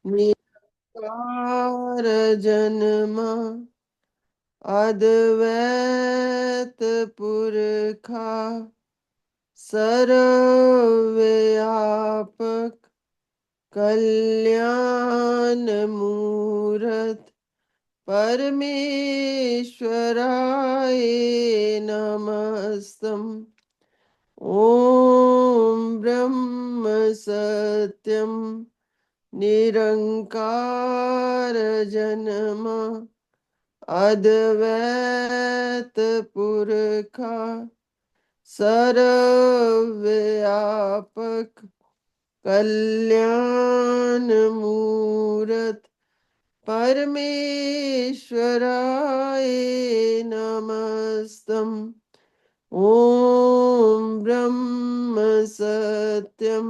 निकार जन्म अद्वैत पुरखा सर्वव्यापक कल्याण मूरत परमेश्वराय नमस्तम। ओम ब्रह्म सत्यम निरंकार जन्म अद्वैत पुरखा सर्वव्यापक कल्याण मूरत परमेश्वराय नमस्तम। ओम ब्रह्म सत्यम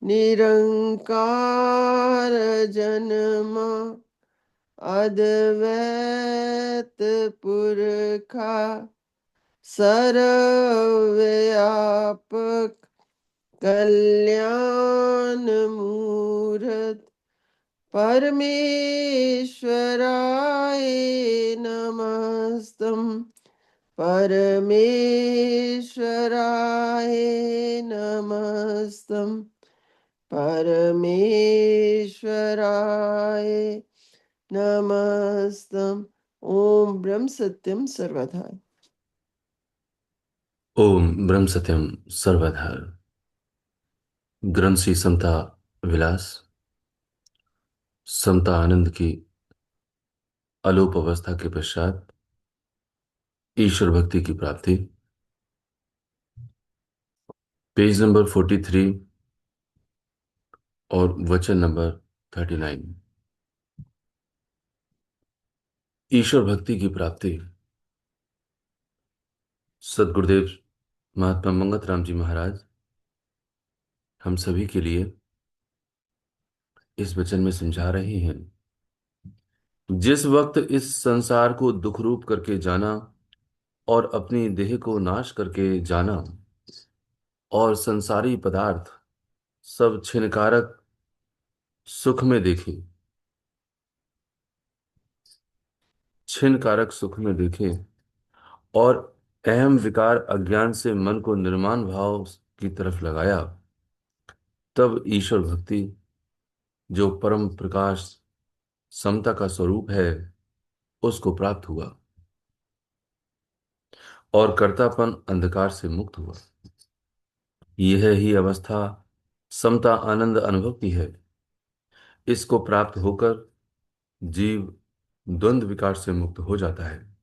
निरंकार जन्म अद्वैत पुरखा सर्वव्यापक कल्याण मूरत परमेश्वराय नमस्तम। परमेश्वराय नमस्तम। परमेश्वराय नमस्तम। ओम ब्रह्म सत्यम सर्वधा। ओम ब्रह्म सत्यम सर्वधा। ग्रंथ श्री समता विलास, समता आनंद की अलोप अवस्था के पश्चात ईश्वर भक्ति की प्राप्ति। पेज नंबर 43 और वचन नंबर 39। ईश्वर भक्ति की प्राप्ति। सदगुरुदेव महात्मा मंगत राम जी महाराज हम सभी के लिए इस वचन में समझा रहे हैं, जिस वक्त इस संसार को दुख रूप करके जाना और अपनी देह को नाश करके जाना और संसारी पदार्थ सब छिनकारक सुख में देखे, छिन कारक सुख में देखे और अहम विकार अज्ञान से मन को निर्माण भाव की तरफ लगाया, तब ईश्वर भक्ति जो परम प्रकाश समता का स्वरूप है उसको प्राप्त हुआ और कर्तापन अंधकार से मुक्त हुआ। यह ही अवस्था समता आनंद अनुभव की है। इसको प्राप्त होकर जीव द्वंद्व विकार से मुक्त हो जाता है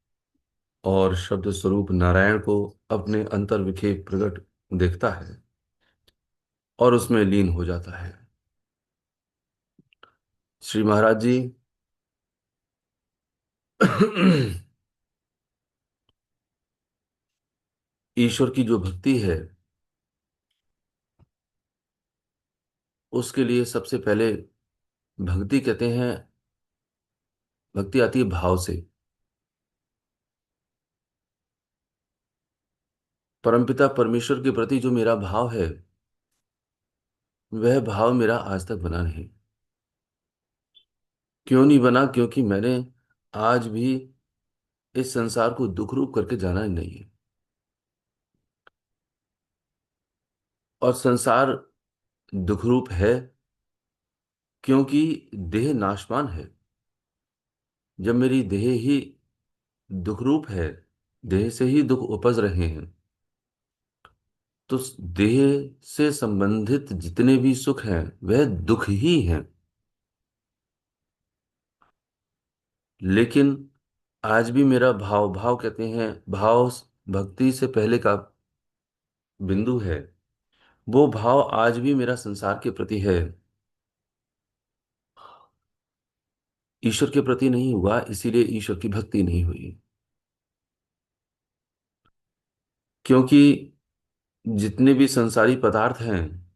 और शब्द स्वरूप नारायण को अपने अंतर विखे प्रकट देखता है और उसमें लीन हो जाता है। श्री महाराज जी ईश्वर की जो भक्ति है उसके लिए सबसे पहले भक्ति कहते हैं, भक्ति आती है भाव से। परमपिता परमेश्वर के प्रति जो मेरा भाव है वह भाव मेरा आज तक बना नहीं। क्यों नहीं बना? क्योंकि मैंने आज भी इस संसार को दुख रूप करके जाना ही नहीं है। और संसार दुख रूप है क्योंकि देह नाशवान है। जब मेरी देह ही दुख रूप है, देह से ही दुख उपज रहे हैं, तो देह से संबंधित जितने भी सुख हैं वह दुख ही हैं। लेकिन आज भी मेरा भाव, भाव कहते हैं भाव, भक्ति से पहले का बिंदु है, वो भाव आज भी मेरा संसार के प्रति है, ईश्वर के प्रति नहीं हुआ। इसीलिए ईश्वर की भक्ति नहीं हुई। क्योंकि जितने भी संसारी पदार्थ हैं,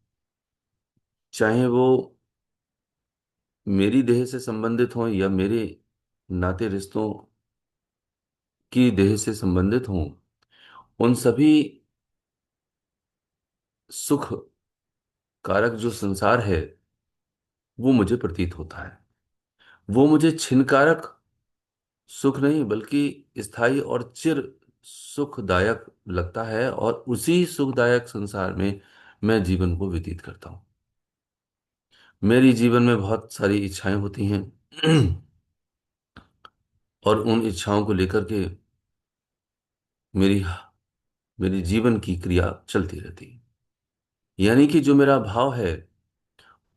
चाहे वो मेरी देह से संबंधित हों या मेरे नाते रिश्तों की देह से संबंधित हों, उन सभी सुख कारक जो संसार है वो मुझे प्रतीत होता है। वो मुझे छिनकारक सुख नहीं बल्कि स्थायी और चिर सुखदायक लगता है, और उसी सुखदायक संसार में मैं जीवन को व्यतीत करता हूँ। मेरी जीवन में बहुत सारी इच्छाएं होती हैं और उन इच्छाओं को लेकर के मेरी मेरी जीवन की क्रिया चलती रहती है। यानी कि जो मेरा भाव है,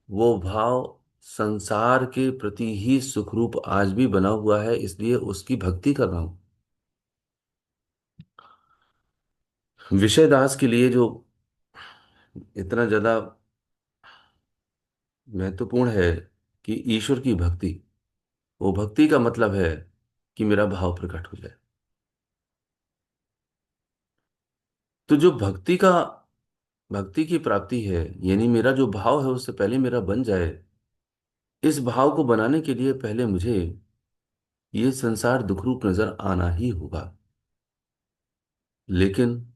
वो भाव संसार के प्रति ही सुखरूप आज भी बना हुआ है, इसलिए उसकी भक्ति कर रहा हूं। विषय दास के लिए जो इतना ज्यादा महत्वपूर्ण है कि ईश्वर की भक्ति, वो भक्ति का मतलब है कि मेरा भाव प्रकट हो जाए। तो जो भक्ति की प्राप्ति है, यानी मेरा जो भाव है उससे पहले मेरा बन जाए, इस भाव को बनाने के लिए पहले मुझे ये संसार दुखरूप नजर आना ही होगा। लेकिन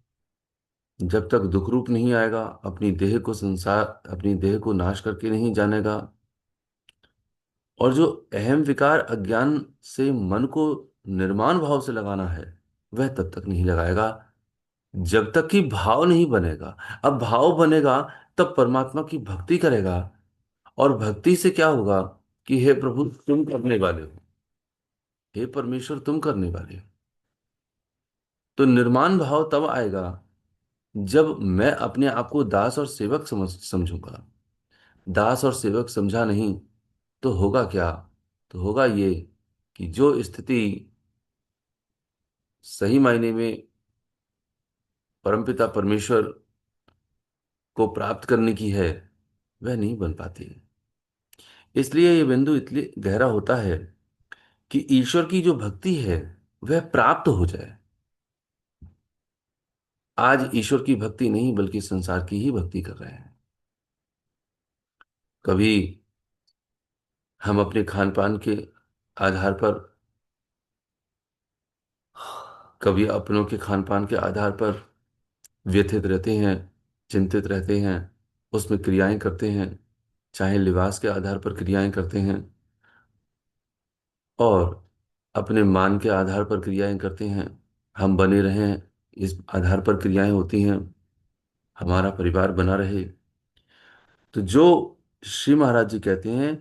जब तक दुखरूप नहीं आएगा, अपनी देह को नाश करके नहीं जानेगा, और जो अहम विकार अज्ञान से मन को निर्माण भाव से लगाना है, वह तब तक नहीं लगाएगा जब तक कि भाव नहीं बनेगा। अब भाव बनेगा तब परमात्मा की भक्ति करेगा, और भक्ति से क्या होगा कि हे प्रभु तुम करने वाले हो, हे परमेश्वर तुम करने वाले हो। तो निर्माण भाव तब आएगा जब मैं अपने आप को दास और सेवक समझूंगा। दास और सेवक समझा नहीं तो होगा क्या? तो होगा ये कि जो स्थिति सही मायने में परमपिता परमेश्वर को प्राप्त करने की है, वह नहीं बन पाती। इसलिए ये बिंदु इसलिए गहरा होता है कि ईश्वर की जो भक्ति है वह प्राप्त हो जाए। आज ईश्वर की भक्ति नहीं बल्कि संसार की ही भक्ति कर रहे हैं। कभी हम अपने खान पान के आधार पर, कभी अपनों के खान पान के आधार पर व्यथित रहते हैं, चिंतित रहते हैं, उसमें क्रियाएं करते हैं, चाहे लिबास के आधार पर क्रियाएं करते हैं, और अपने मान के आधार पर क्रियाएं करते हैं। हम बने रहें, इस आधार पर क्रियाएं होती हैं, हमारा परिवार बना रहे। तो जो श्री महाराज जी कहते हैं,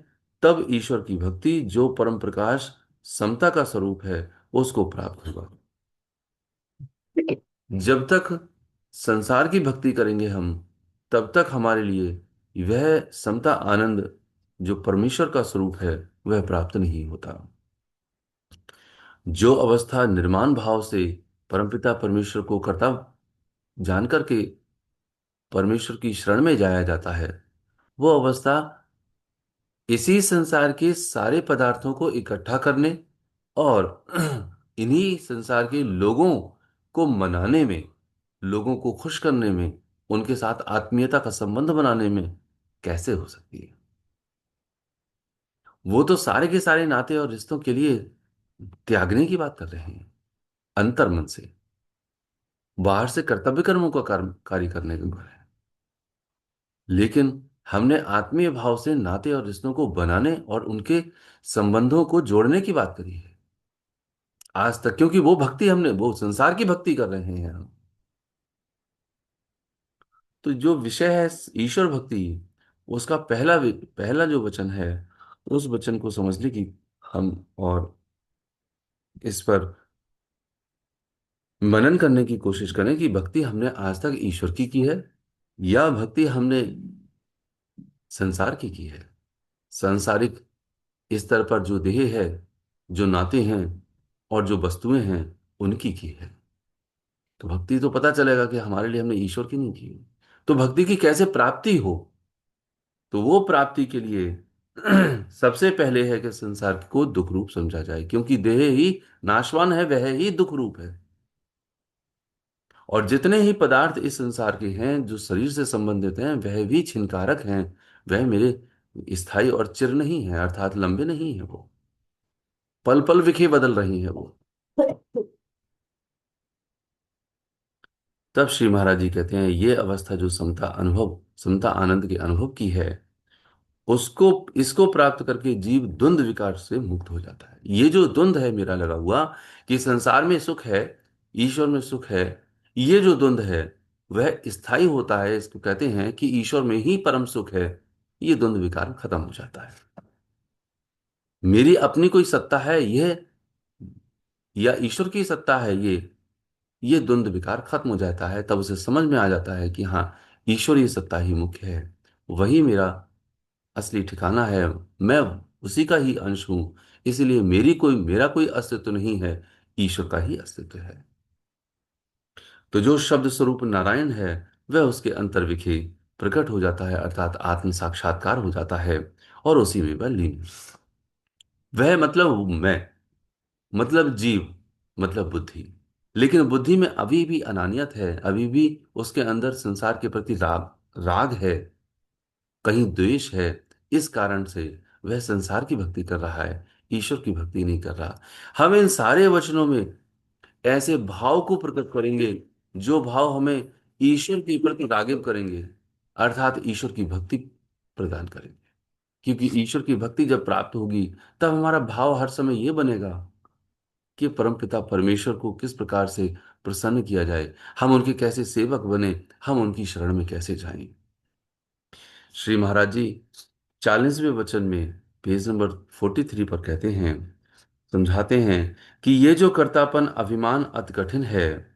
तब ईश्वर की भक्ति जो परम प्रकाश समता का स्वरूप है उसको प्राप्त होगा। जब तक संसार की भक्ति करेंगे हम, तब तक हमारे लिए वह समता आनंद जो परमेश्वर का स्वरूप है वह प्राप्त नहीं होता। जो अवस्था निर्माण भाव से परमपिता परमेश्वर को कर्ता जान करके परमेश्वर की शरण में जाया जाता है, वो अवस्था इसी संसार के सारे पदार्थों को इकट्ठा करने और इन्हीं संसार के लोगों को मनाने में, लोगों को खुश करने में, उनके साथ आत्मीयता का संबंध बनाने में कैसे हो सकती है? वो तो सारे के सारे नाते और रिश्तों के लिए त्यागने की बात कर रहे हैं, अंतर्मन से। बाहर से कर्तव्य कर्मों का कार्य करने को है। लेकिन हमने आत्मीय भाव से नाते और रिश्तों को बनाने और उनके संबंधों को जोड़ने की बात करी है आज तक, क्योंकि वो संसार की भक्ति कर रहे हैं हम। तो जो विषय है ईश्वर भक्ति, उसका पहला जो वचन है, उस वचन को समझने की हम और इस पर मनन करने की कोशिश करें कि भक्ति हमने आज तक ईश्वर की है, या भक्ति हमने संसार की है। सांसारिक स्तर पर जो देह है, जो नाते हैं और जो वस्तुएं हैं, उनकी की है। तो भक्ति तो पता चलेगा कि हमारे लिए हमने ईश्वर की नहीं की। तो भक्ति की कैसे प्राप्ति हो? तो वो प्राप्ति के लिए सबसे पहले है कि संसार को दुख रूप समझा जाए, क्योंकि देह ही नाशवान है, वह ही दुख रूप है। और जितने ही पदार्थ इस संसार के हैं जो शरीर से संबंधित हैं, वह भी छिनकारक हैं। वह मेरे स्थायी और चिर नहीं है, अर्थात लंबे नहीं है। वो पल पल विखे बदल रही है वो। तब श्री महाराज जी कहते हैं, ये अवस्था जो समता आनंद के अनुभव की है, उसको इसको प्राप्त करके जीव द्वंद विकार से मुक्त हो जाता है। ये जो द्वंद है मेरा लगा हुआ, कि संसार में सुख है, ईश्वर में सुख है, ये जो द्वंद है वह स्थायी होता है। इसको कहते हैं कि ईश्वर में ही परम सुख है। ये द्वंद विकार खत्म हो जाता है। मेरी अपनी कोई सत्ता है यह, या ईश्वर की सत्ता है ये द्वंद विकार खत्म हो जाता है। तब उसे समझ में आ जाता है कि हाँ, ईश्वरीय सत्ता ही मुख्य है, वही मेरा असली ठिकाना है, मैं उसी का ही अंश हूं। इसलिए मेरा कोई अस्तित्व नहीं है, ईश्वर का ही अस्तित्व है। तो जो शब्द स्वरूप नारायण है वह उसके अंतर्विखे प्रकट हो जाता है, अर्थात आत्म साक्षात्कार हो जाता है, और उसी में वह लीन। वह मतलब मैं, मतलब जीव, मतलब बुद्धि। लेकिन बुद्धि में अभी भी अनानियत है, अभी भी उसके अंदर संसार के प्रति राग राग है, कहीं द्वेष है। इस कारण से वह संसार की भक्ति कर रहा है, ईश्वर की भक्ति नहीं कर रहा। हम इन सारे वचनों में ऐसे भाव को प्रकट करेंगे जो भाव हमें ईश्वर के प्रति रागिब करेंगे, अर्थात ईश्वर की भक्ति प्रदान करेंगे। क्योंकि ईश्वर की भक्ति जब प्राप्त होगी तब हमारा भाव हर समय यह बनेगा कि परमपिता परमेश्वर को किस प्रकार से प्रसन्न किया जाए, हम उनके कैसे सेवक बने, हम उनकी शरण में कैसे जाएं। श्री महाराज जी 40वें वचन में पेज नंबर 43 पर कहते हैं, समझाते हैं कि ये जो कर्तापन अभिमान अति कठिन है,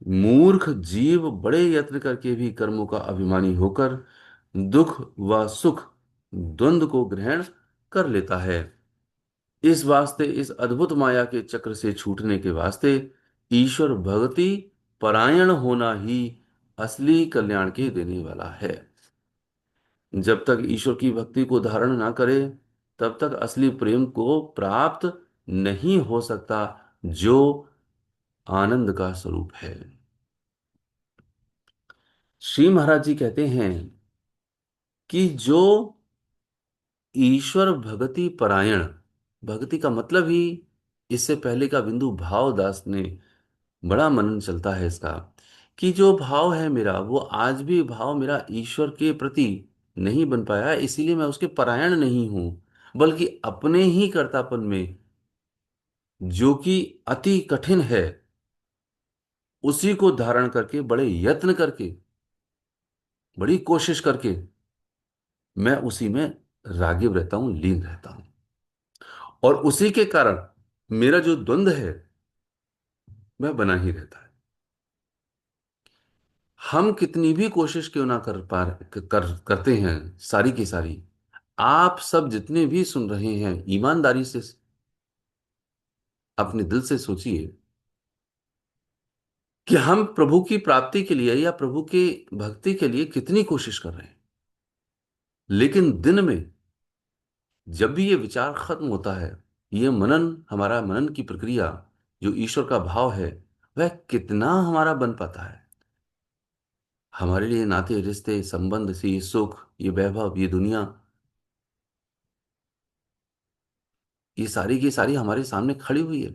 मूर्ख जीव बड़े यत्न करके भी कर्मों का अभिमानी होकर दुख व सुख द्वंद्व को ग्रहण कर लेता है। इस वास्ते, इस अद्भुत माया के चक्र से छूटने के वास्ते ईश्वर भक्ति परायण होना ही असली कल्याण के देने वाला है। जब तक ईश्वर की भक्ति को धारण ना करे तब तक असली प्रेम को प्राप्त नहीं हो सकता, जो आनंद का स्वरूप है। श्री महाराज जी कहते हैं कि जो ईश्वर भक्ति परायण, भक्ति का मतलब ही, इससे पहले का बिंदु भावदास ने बड़ा मनन चलता है इसका, कि जो भाव है मेरा वो आज भी भाव मेरा ईश्वर के प्रति नहीं बन पाया है, इसीलिए मैं उसके परायण नहीं हूं, बल्कि अपने ही कर्तापन में, जो कि अति कठिन है, उसी को धारण करके बड़े यत्न करके, बड़ी कोशिश करके मैं उसी में रागिब रहता हूं, लीन रहता हूं। और उसी के कारण मेरा जो द्वंद्व है वह बना ही रहता है। हम कितनी भी कोशिश क्यों ना करते हैं, सारी की सारी, आप सब जितने भी सुन रहे हैं ईमानदारी से अपने दिल से सोचिए कि हम प्रभु की प्राप्ति के लिए या प्रभु के भक्ति के लिए कितनी कोशिश कर रहे हैं। लेकिन दिन में जब भी ये विचार खत्म होता है, ये मनन, हमारा मनन की प्रक्रिया, जो ईश्वर का भाव है वह कितना हमारा बन पाता है। हमारे लिए नाते रिश्ते संबंध से ये सुख, ये वैभव, ये दुनिया, ये सारी की सारी हमारे सामने खड़ी हुई है,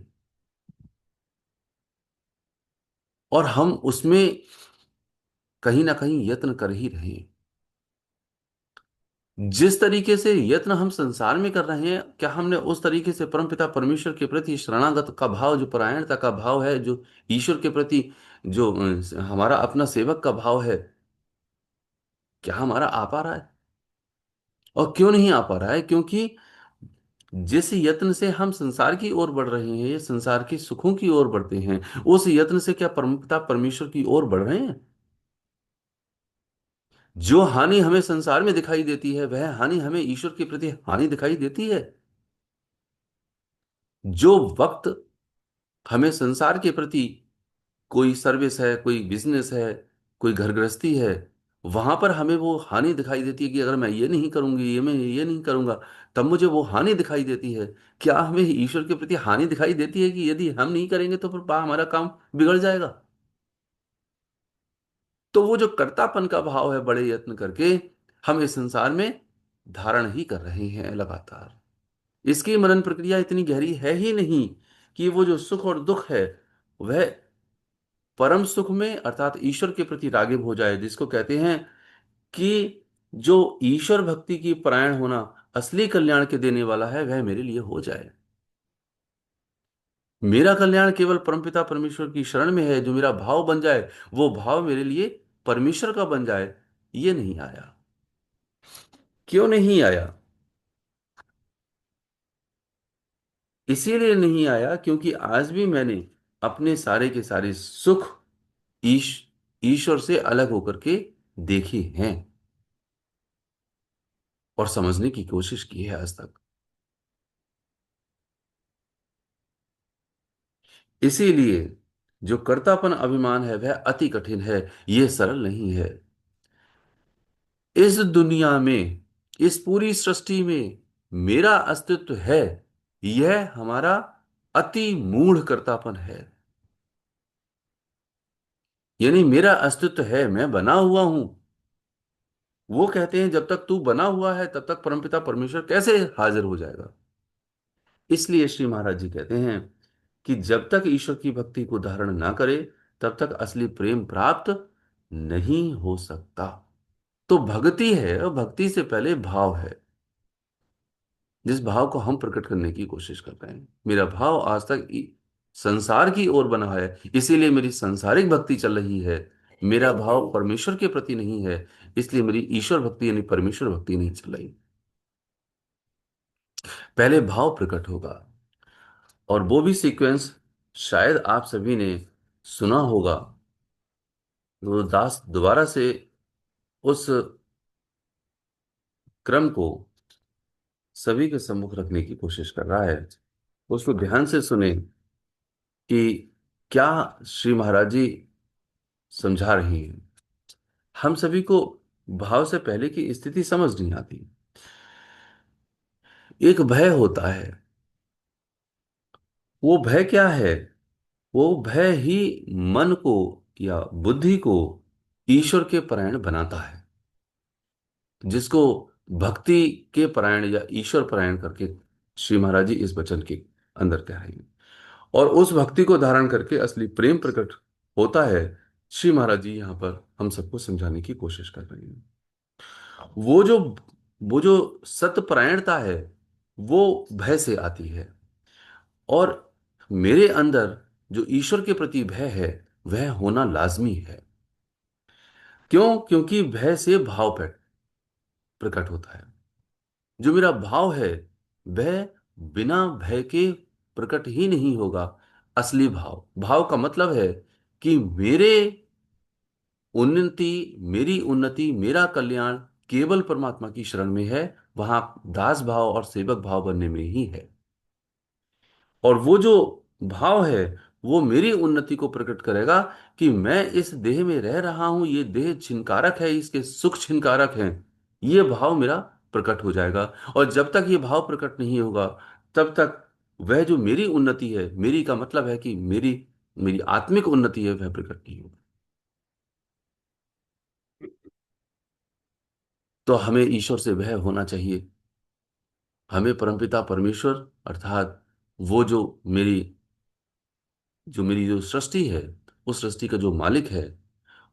और हम उसमें कहीं ना कहीं यत्न कर ही रहे हैं। जिस तरीके से यत्न हम संसार में कर रहे हैं, क्या हमने उस तरीके से परमपिता परमेश्वर के प्रति शरणागत का भाव, जो परायणता का भाव है, जो ईश्वर के प्रति जो हमारा अपना सेवक का भाव है, क्या हमारा आ पा रहा है? और क्यों नहीं आ पा रहा है? क्योंकि जिस यत्न से हम संसार की ओर बढ़ रहे हैं, संसार के सुखों की ओर बढ़ते हैं, उस यत्न से क्या परमपिता परमेश्वर की ओर बढ़ रहे हैं? जो हानि हमें संसार में दिखाई देती है वह हानि हमें ईश्वर के प्रति हानि दिखाई देती है। जो वक्त हमें संसार के प्रति, कोई सर्विस है, कोई बिजनेस है, कोई घर गृहस्थी है, वहां पर हमें वो हानि दिखाई देती है कि अगर मैं ये नहीं करूंगी, ये मैं ये नहीं करूंगा, तब मुझे वो हानि दिखाई देती है। क्या हमें ईश्वर के प्रति हानि दिखाई देती है कि यदि हम नहीं करेंगे तो फिर हमारा काम बिगड़ जाएगा? तो वो जो कर्तापन का भाव है, बड़े यत्न करके हम इस संसार में धारण ही कर रहे हैं लगातार। इसकी मनन प्रक्रिया इतनी गहरी है ही नहीं कि वो जो सुख और दुख है वह परम सुख में, अर्थात ईश्वर के प्रति रागिब हो जाए, जिसको कहते हैं कि जो ईश्वर भक्ति की परायण होना असली कल्याण के देने वाला है वह मेरे लिए हो जाए। मेरा कल्याण केवल परमपिता परमेश्वर की शरण में है। जो मेरा भाव बन जाए वो भाव मेरे लिए परमेश्वर का बन जाए, ये नहीं आया। क्यों नहीं आया? इसीलिए नहीं आया क्योंकि आज भी मैंने अपने सारे के सारे सुख ईश ईश्वर से अलग होकर के देखे हैं और समझने की कोशिश की है आज तक। इसीलिए जो कर्तापन अभिमान है वह अति कठिन है, यह सरल नहीं है। इस दुनिया में, इस पूरी सृष्टि में मेरा अस्तित्व है, यह हमारा अति मूढ़ कर्तापन है। यानी मेरा अस्तित्व है, मैं बना हुआ हूं। वो कहते हैं जब तक तू बना हुआ है तब तक परमपिता परमेश्वर कैसे हाजिर हो जाएगा। इसलिए श्री महाराज जी कहते हैं कि जब तक ईश्वर की भक्ति को धारण ना करे तब तक असली प्रेम प्राप्त नहीं हो सकता। तो भक्ति है और भक्ति से पहले भाव है, जिस भाव को हम प्रकट करने की कोशिश कर रहे हैं। मेरा भाव आज तक संसार की ओर बना है, इसीलिए मेरी सांसारिक भक्ति चल रही है। मेरा भाव परमेश्वर के प्रति नहीं है, इसलिए मेरी ईश्वर भक्ति यानी परमेश्वर भक्ति नहीं चल रही। पहले भाव प्रकट होगा, और वो भी सीक्वेंस शायद आप सभी ने सुना होगा। वो दास दोबारा से उस क्रम को सभी के सम्मुख रखने की कोशिश कर रहा है। उसको ध्यान से सुने कि क्या श्री महाराज जी समझा रही हैं। हम सभी को भाव से पहले की स्थिति समझ नहीं आती। एक भय होता है। वो भय क्या है? वो भय ही मन को या बुद्धि को ईश्वर के परायण बनाता है, जिसको भक्ति के परायण या ईश्वर परायण करके श्री महाराज जी इस वचन के अंदर कह रहे हैं। और उस भक्ति को धारण करके असली प्रेम प्रकट होता है। श्री महाराज जी यहाँ पर हम सबको समझाने की कोशिश कर रहे हैं। वो जो वो जो सतपरायणता है वो भय से आती है, और मेरे अंदर जो ईश्वर के प्रति भय है वह होना लाजमी है। क्यों? क्योंकि भय से भाव प्रकट होता है। जो मेरा भाव है वह बिना भय के प्रकट ही नहीं होगा। असली भाव, भाव का मतलब है कि मेरी उन्नति, मेरा कल्याण केवल परमात्मा की शरण में है। वहां दास भाव और सेवक भाव बनने में ही है। और वो जो भाव है वो मेरी उन्नति को प्रकट करेगा कि मैं इस देह में रह रहा हूं, ये देह छिनकारक है, इसके सुख छिनकारक हैं। ये भाव मेरा प्रकट हो जाएगा। और जब तक ये भाव प्रकट नहीं होगा तब तक वह जो मेरी उन्नति है, मेरी का मतलब है कि मेरी मेरी आत्मिक उन्नति है, वह प्रकट नहीं होगी। तो हमें ईश्वर से भय होना चाहिए। हमें परमपिता परमेश्वर अर्थात वो जो मेरी सृष्टि है, उस सृष्टि का जो मालिक है,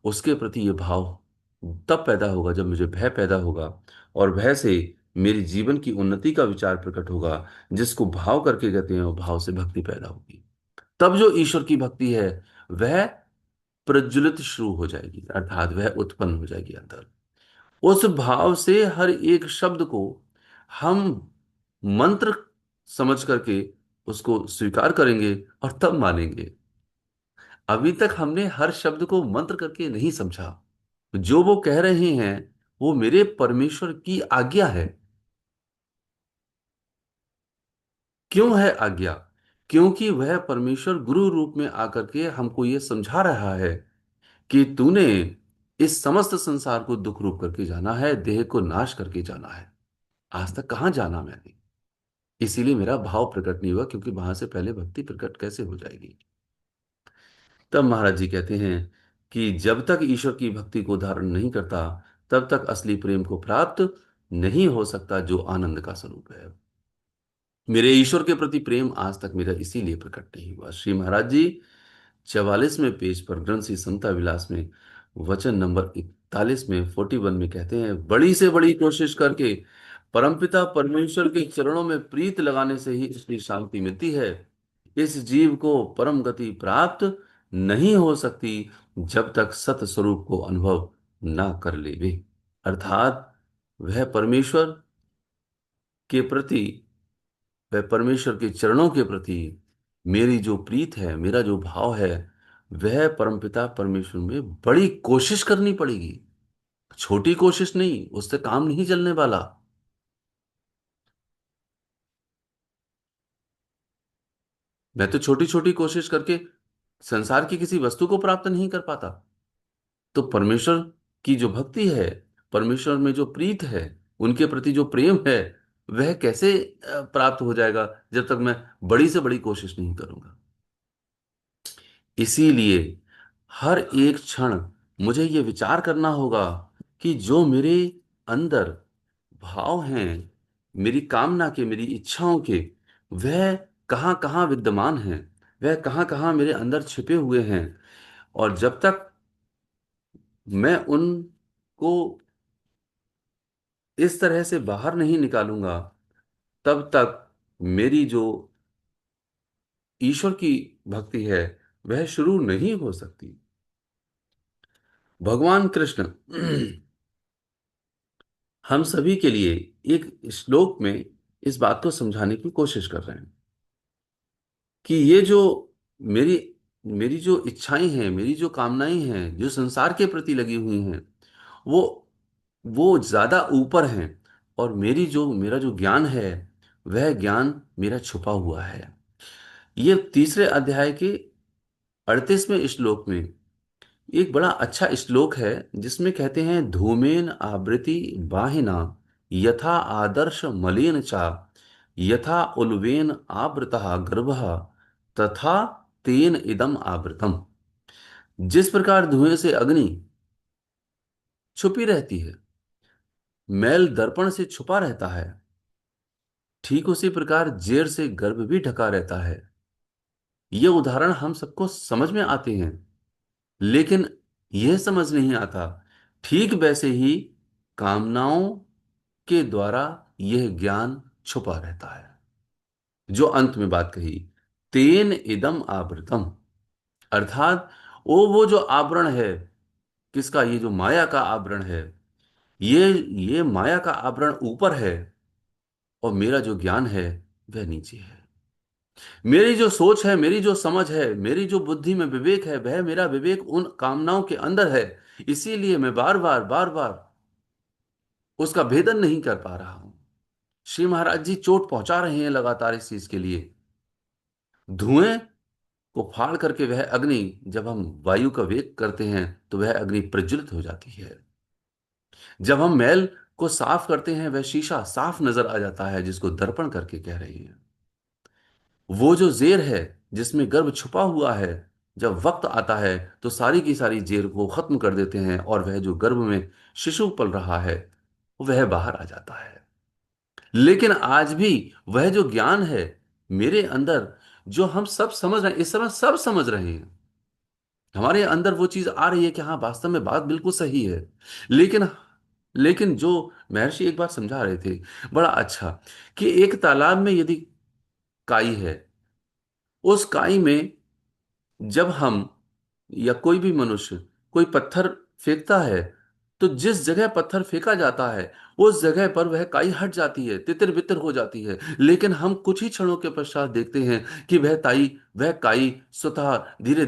उसके प्रति ये भाव तब पैदा होगा जब मुझे भय पैदा होगा। और भय से मेरी जीवन की उन्नति का विचार प्रकट होगा, जिसको भाव करके कहते हैं, और भाव से भक्ति पैदा होगी। तब जो ईश्वर की भक्ति है वह प्रज्वलित शुरू हो जाएगी, अर्थात वह उत्पन्न हो जाएगी अंदर। उस भाव से हर एक शब्द को हम मंत्र समझ करके उसको स्वीकार करेंगे और तब मानेंगे। अभी तक हमने हर शब्द को मंत्र करके नहीं समझा। जो वो कह रहे हैं वो मेरे परमेश्वर की आज्ञा है। क्यों है आज्ञा? क्योंकि वह परमेश्वर गुरु रूप में आकर के हमको ये समझा रहा है कि तूने इस समस्त संसार को दुख रूप करके जाना है, देह को नाश करके जाना है। आज तक कहाँ जाना मैंने? इसीलिए मेरा भाव प्रकट नहीं हुआ, क्योंकि वहां से पहले भक्ति प्रकट कैसे हो जाएगी? तब महाराज जी कहते हैं कि जब तक ईश्वर की भक्ति को धारण नहीं करता तब तक असली प्रेम को प्राप्त नहीं हो सकता, जो आनंद का स्वरूप है। मेरे ईश्वर के प्रति प्रेम आज तक मेरा इसीलिए प्रकट नहीं हुआ। श्री महाराज जी 44वें पेज पर ग्रंथ श्री समता विलास में वचन नंबर 41 में 41 में कहते हैं, बड़ी से बड़ी कोशिश करके परमपिता परमेश्वर के चरणों में प्रीत लगाने से ही इसकी शांति मिलती है। इस जीव को परम गति प्राप्त नहीं हो सकती जब तक सत स्वरूप को अनुभव ना कर लेवे। अर्थात वह परमेश्वर के प्रति, वह परमेश्वर के चरणों के प्रति मेरी जो प्रीत है, मेरा जो भाव है, वह परमपिता परमेश्वर में बड़ी कोशिश करनी पड़ेगी। छोटी कोशिश नहीं, उससे काम नहीं चलने वाला। मैं तो छोटी छोटी कोशिश करके संसार की किसी वस्तु को प्राप्त नहीं कर पाता। तो परमेश्वर की जो भक्ति है, परमेश्वर में जो प्रीत है, उनके प्रति जो प्रेम है, वह कैसे प्राप्त हो जाएगा जब तक मैं बड़ी से बड़ी कोशिश नहीं करूंगा। इसीलिए हर एक क्षण मुझे ये विचार करना होगा कि जो मेरे अंदर भाव हैं, मेरी कामना के, मेरी इच्छाओं के, वह कहाँ कहाँ विद्यमान हैं, वह कहाँ कहाँ मेरे अंदर छिपे हुए हैं। और जब तक मैं उनको इस तरह से बाहर नहीं निकालूंगा, तब तक मेरी जो ईश्वर की भक्ति है वह शुरू नहीं हो सकती। भगवान कृष्ण हम सभी के लिए एक श्लोक में इस बात को समझाने की कोशिश कर रहे हैं कि ये जो मेरी मेरी जो इच्छाएं हैं, मेरी जो कामनाएं हैं, जो संसार के प्रति लगी हुई हैं, वो वो ज्यादा ऊपर हैं। और मेरा जो ज्ञान है, वह ज्ञान मेरा छुपा हुआ है। ये तीसरे अध्याय के 38वें श्लोक में एक बड़ा अच्छा श्लोक है, जिसमें कहते हैं, धूमेन आवृति बाहिना यथा आदर्श मलिन चा यथा उल्वेन आवृतः गर्भः तथा तेन इदम आवृतम। जिस प्रकार धुएं से अग्नि छुपी रहती है, मैल दर्पण से छुपा रहता है, ठीक उसी प्रकार जेर से गर्भ भी ढका रहता है। ये उदाहरण हम सबको समझ में आते हैं, लेकिन यह समझ नहीं आता ठीक वैसे ही कामनाओं के द्वारा यह ज्ञान छुपा रहता है। जो अंत में बात कही, तेन इदम आवृतम, अर्थात वो जो आवरण है, किसका? ये जो माया का आवरण है, ये माया का आवरण ऊपर है, और मेरा जो ज्ञान है वह नीचे है। मेरी जो सोच है, मेरी जो समझ है, मेरी जो बुद्धि में विवेक है, वह मेरा विवेक उन कामनाओं के अंदर है। इसीलिए मैं बार बार उसका भेदन नहीं कर पा रहा हूं। श्री महाराज जी चोट पहुंचा रहे हैं लगातार इस चीज के लिए। धुएं को फाड़ करके वह अग्नि, जब हम वायु का वेग करते हैं तो वह अग्नि प्रज्वलित हो जाती है। जब हम मैल को साफ करते हैं, वह शीशा साफ नजर आ जाता है, जिसको दर्पण करके कह रही है। वो जो जेर है, जिसमें गर्भ छुपा हुआ है, जब वक्त आता है तो सारी की सारी जेर को खत्म कर देते हैं, और वह जो गर्भ में शिशु पल रहा है, वह बाहर आ जाता है। लेकिन आज भी वह जो ज्ञान है मेरे अंदर, जो हम सब समझ रहे हैं, इस समय सब समझ रहे हैं, हमारे अंदर वो चीज आ रही है कि हाँ, वास्तव में बात बिल्कुल सही है। लेकिन लेकिन जो महर्षि एक बार समझा रहे थे बड़ा अच्छा, कि एक तालाब में यदि काई है, उस काई में जब हम या कोई भी मनुष्य कोई पत्थर फेंकता है, तो जिस जगह पत्थर फेंका जाता है, उस जगह पर वह काई हट जाती है, तितर बितर हो जाती है। लेकिन हम कुछ ही क्षणों के पश्चात देखते हैं कि वह काई स्वतः धीरे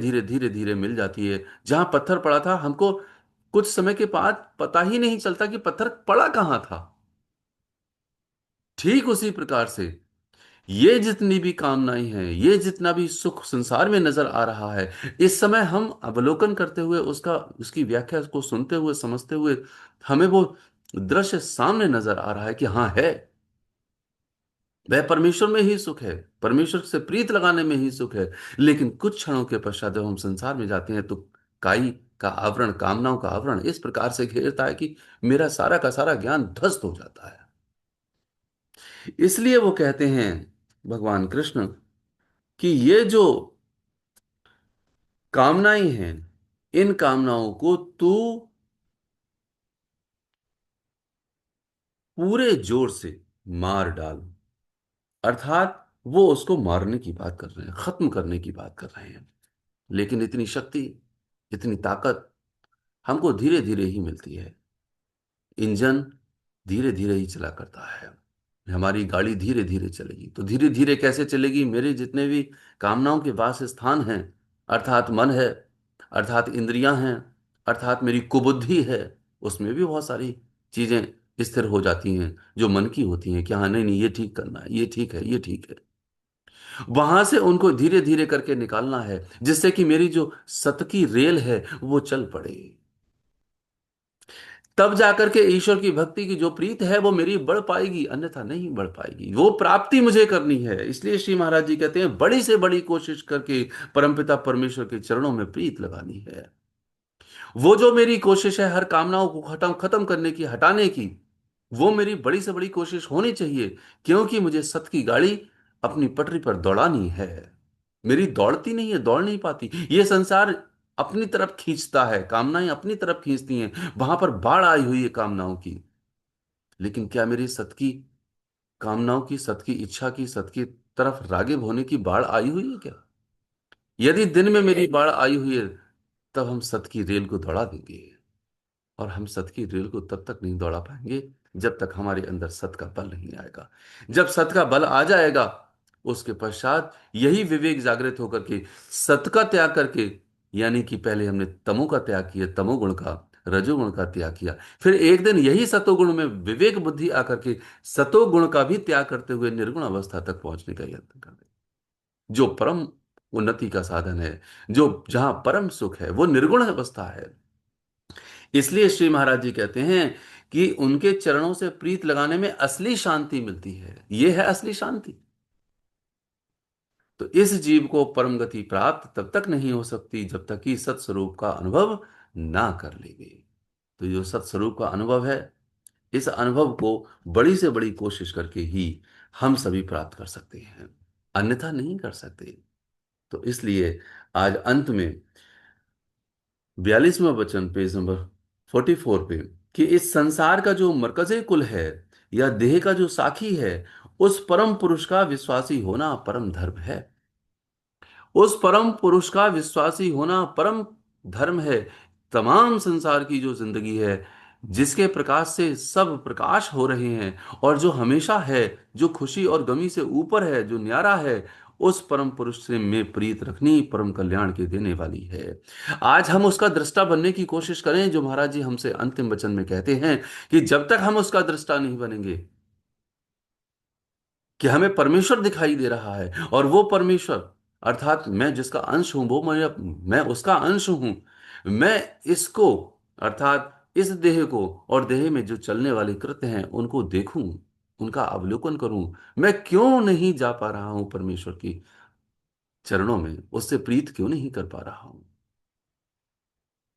धीरे मिल जाती है। जहां पत्थर पड़ा था, हमको कुछ समय के बाद पता ही नहीं चलता कि पत्थर पड़ा कहाँ था। ठीक उसी प्रकार से ये जितनी भी कामनाएं हैं, ये जितना भी सुख संसार में नजर आ रहा है, इस समय हम अवलोकन करते हुए, उसका उसकी व्याख्या को सुनते हुए, समझते हुए, हमें वो दृश्य सामने नजर आ रहा है कि हाँ है, वह परमेश्वर में ही सुख है, परमेश्वर से प्रीत लगाने में ही सुख है। लेकिन कुछ क्षणों के पश्चात जब हम संसार में जाते हैं, तो काई का आवरण, कामनाओं का आवरण इस प्रकार से घेरता है कि मेरा सारा का सारा ज्ञान ध्वस्त हो जाता है। इसलिए वो कहते हैं, भगवान कृष्ण, कि ये जो कामनाएं हैं, इन कामनाओं को तू पूरे जोर से मार डाल। अर्थात वो उसको मारने की बात कर रहे हैं, खत्म करने की बात कर रहे हैं। लेकिन इतनी शक्ति, इतनी ताकत हमको धीरे धीरे ही मिलती है। इंजन धीरे धीरे ही चला करता है। हमारी गाड़ी धीरे धीरे चलेगी तो धीरे धीरे कैसे चलेगी? मेरे जितने भी कामनाओं के वास स्थान हैं, अर्थात मन है, अर्थात इंद्रियां हैं, अर्थात मेरी कुबुद्धि है, उसमें भी बहुत सारी चीजें स्थिर हो जाती हैं जो मन की होती हैं कि हाँ नहीं नहीं, ये ठीक करना है, ये ठीक है, ये ठीक है। वहां से उनको धीरे धीरे करके निकालना है जिससे कि मेरी जो सत की रेल है वो चल पड़े। तब जाकर के ईश्वर की भक्ति की जो प्रीत है वो मेरी बढ़ पाएगी, अन्यथा नहीं बढ़ पाएगी। वो प्राप्ति मुझे करनी है। इसलिए श्री महाराज जी कहते हैं बड़ी से बड़ी कोशिश करके परमपिता परमेश्वर के चरणों में प्रीत लगानी है। वो जो मेरी कोशिश है हर कामनाओं को खत्म खत्म करने की, हटाने की, वो मेरी बड़ी से बड़ी कोशिश होनी चाहिए। क्योंकि मुझे सत की गाड़ी अपनी पटरी पर दौड़ानी है। मेरी दौड़ती नहीं है, दौड़ नहीं पाती। ये संसार अपनी तरफ खींचता है, कामनाएं अपनी तरफ खींचती हैं, वहां पर बाढ़ आई हुई है कामनाओं की। लेकिन क्या मेरी सत की कामनाओं की, सत की इच्छा की, सत की तरफ रागिब होने की बाढ़ आई हुई है क्या? यदि दिन में मेरी बाढ़ आई हुई है तब हम सत की रेल को दौड़ा देंगे। और हम सत की रेल को तब तक नहीं दौड़ा पाएंगे जब तक हमारे अंदर सत का बल नहीं आएगा। जब सत का बल आ जाएगा उसके पश्चात यही विवेक जागृत होकर के सत का त्याग करके, यानी कि पहले हमने तमो का त्याग किया, तमोगुण का, रजोगुण का त्याग किया, फिर एक दिन यही सतोगुण में विवेक बुद्धि आकर के सतोगुण का भी त्याग करते हुए निर्गुण अवस्था तक पहुंचने का यत्न कर दे। जो परम उन्नति का साधन है, जो जहां परम सुख है, वो निर्गुण अवस्था है। इसलिए श्री महाराज जी कहते हैं कि उनके चरणों से प्रीत लगाने में असली शांति मिलती है। यह है असली शांति। तो इस जीव को परम गति प्राप्त तब तक नहीं हो सकती जब तक कि सत्स्वरूप का अनुभव ना कर लेंगे। तो जो सत्स्वरूप का अनुभव है, इस अनुभव को बड़ी से बड़ी कोशिश करके ही हम सभी प्राप्त कर सकते हैं, अन्यथा नहीं कर सकते। तो इसलिए आज अंत में 42वां वचन, पेज नंबर 44 पे, कि इस संसार का जो मरकजे कुल है या देह का जो साखी है, उस परम पुरुष का विश्वासी होना परम धर्म है। उस परम पुरुष का विश्वासी होना परम धर्म है। तमाम संसार की जो जिंदगी है, जिसके प्रकाश से सब प्रकाश हो रहे हैं, और जो हमेशा है, जो खुशी और गमी से ऊपर है, जो न्यारा है, उस परम पुरुष से में प्रीत रखनी परम कल्याण के देने वाली है। आज हम उसका दृष्टा बनने की कोशिश करें, जो महाराज जी हमसे अंतिम वचन में कहते हैं कि जब तक हम उसका दृष्टा नहीं बनेंगे, कि हमें परमेश्वर दिखाई दे रहा है और वो परमेश्वर अर्थात मैं जिसका अंश हूं, वो मैं उसका अंश हूं। मैं इसको अर्थात इस देह को और देह में जो चलने वाले कृत्य हैं उनको देखूं, उनका अवलोकन करूं। मैं क्यों नहीं जा पा रहा हूं परमेश्वर की चरणों में, उससे प्रीत क्यों नहीं कर पा रहा हूं?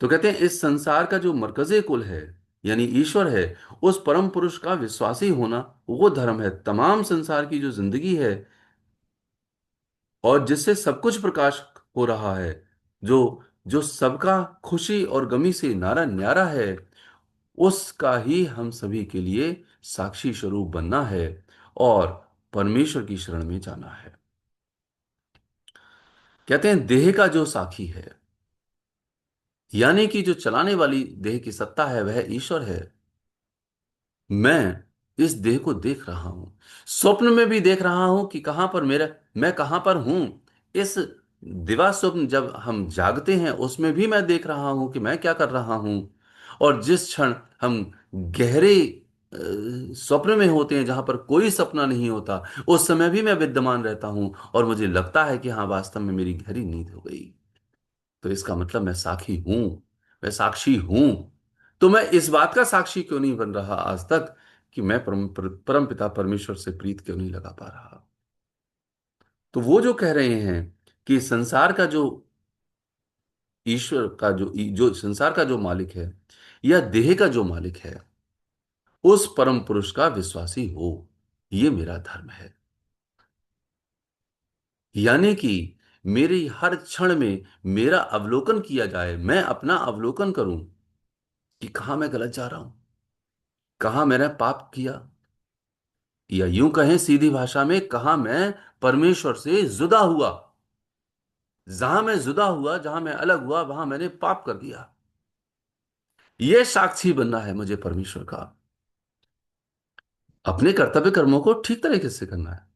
तो कहते हैं इस संसार का जो मरकजे कुल है, यानी ईश्वर है, उस परम पुरुष का विश्वासी होना वो धर्म है। तमाम संसार की जो जिंदगी है और जिससे सब कुछ प्रकाश हो रहा है, जो जो सबका खुशी और गमी से नारा न्यारा है, उसका ही हम सभी के लिए साक्षी स्वरूप बनना है और परमेश्वर की शरण में जाना है। कहते हैं देह का जो साक्षी है, यानी कि जो चलाने वाली देह की सत्ता है, वह ईश्वर है। मैं इस देह को देख रहा हूं, स्वप्न में भी देख रहा हूं कि कहां पर मेरा, मैं कहां पर हूं। इस दिवा स्वप्न जब हम जागते हैं उसमें भी मैं देख रहा हूं कि मैं क्या कर रहा हूं। और जिस क्षण हम गहरे स्वप्न में होते हैं जहां पर कोई सपना नहीं होता, उस समय भी मैं विद्यमान रहता हूं और मुझे लगता है कि हाँ वास्तव में मेरी गहरी नींद हो गई। तो इसका मतलब मैं साक्षी हूं, मैं साक्षी हूं। तो मैं इस बात का साक्षी क्यों नहीं बन रहा आज तक कि मैं परम पिता परमेश्वर से प्रीत क्यों नहीं लगा पा रहा? तो वो जो कह रहे हैं कि संसार का जो ईश्वर का जो संसार का जो मालिक है या देह का जो मालिक है, उस परम पुरुष का विश्वासी हो, ये मेरा धर्म है। यानी कि मेरी हर क्षण में मेरा अवलोकन किया जाए, मैं अपना अवलोकन करूं कि कहां मैं गलत जा रहा हूं, कहां मैंने पाप किया, या यूं कहें सीधी भाषा में, कहा मैं परमेश्वर से जुदा हुआ। जहां मैं जुदा हुआ, जहां मैं अलग हुआ, वहां मैंने पाप कर दिया। यह साक्षी बनना है मुझे परमेश्वर का। अपने कर्तव्य कर्मों को ठीक तरीके से करना है,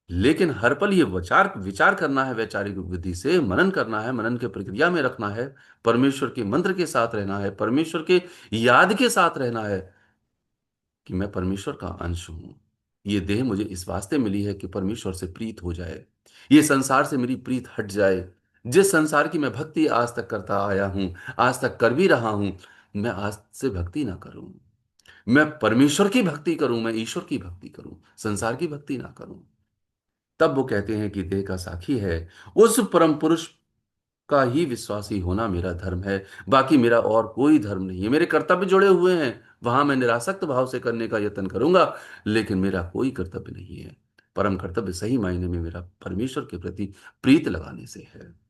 लेकिन हर पल ये विचार विचार करना है, वैचारिक बुद्धि से मनन करना है, मनन के प्रक्रिया में रखना है, परमेश्वर के मंत्र के साथ रहना है, परमेश्वर के याद के साथ रहना है कि मैं परमेश्वर का अंश हूं। ये देह मुझे इस वास्ते मिली है कि परमेश्वर से प्रीत हो जाए, ये संसार से मेरी प्रीत हट जाए। जिस संसार की मैं भक्ति आज तक करता आया हूं, आज तक कर भी रहा हूं, मैं आज से भक्ति ना करूं। मैं परमेश्वर की भक्ति करूं, मैं ईश्वर की भक्ति करूं, संसार की भक्ति ना करूं। तब वो कहते हैं कि देह का साखी है, उस परम पुरुष का ही विश्वासी होना मेरा धर्म है। बाकी मेरा और कोई धर्म नहीं है। मेरे कर्तव्य जुड़े हुए हैं, वहां मैं निरासक्त भाव से करने का यत्न करूंगा, लेकिन मेरा कोई कर्तव्य नहीं है। परम कर्तव्य सही मायने में मेरा परमेश्वर के प्रति प्रीत लगाने से है।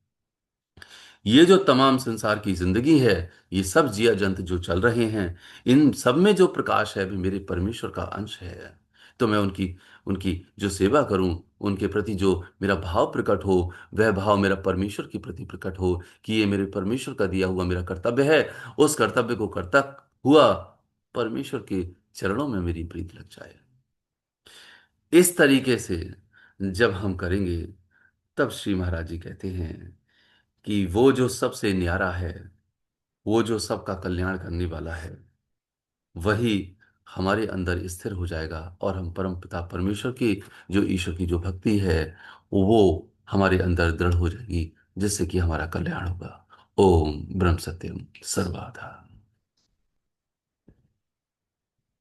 ये जो तमाम संसार की जिंदगी है, ये सब जिया जंत जो चल रहे हैं, इन सब में जो प्रकाश है भी मेरे परमेश्वर का अंश है। तो मैं उनकी उनकी जो सेवा करूं, उनके प्रति जो मेरा भाव प्रकट हो, वह भाव मेरा परमेश्वर के प्रति प्रकट हो कि ये मेरे परमेश्वर का दिया हुआ मेरा कर्तव्य है। उस कर्तव्य को करता हुआ परमेश्वर के चरणों में मेरी प्रीत लग जाए। इस तरीके से जब हम करेंगे, तब श्री महाराज जी कहते हैं कि वो जो सबसे न्यारा है, वो जो सबका कल्याण करने वाला है, वही हमारे अंदर स्थिर हो जाएगा, और हम परम पिता परमेश्वर की जो ईश्वर की जो भक्ति है, वो हमारे अंदर दृढ़ हो जाएगी, जिससे कि हमारा कल्याण होगा। ओम ब्रह्म सत्यम सर्वधा।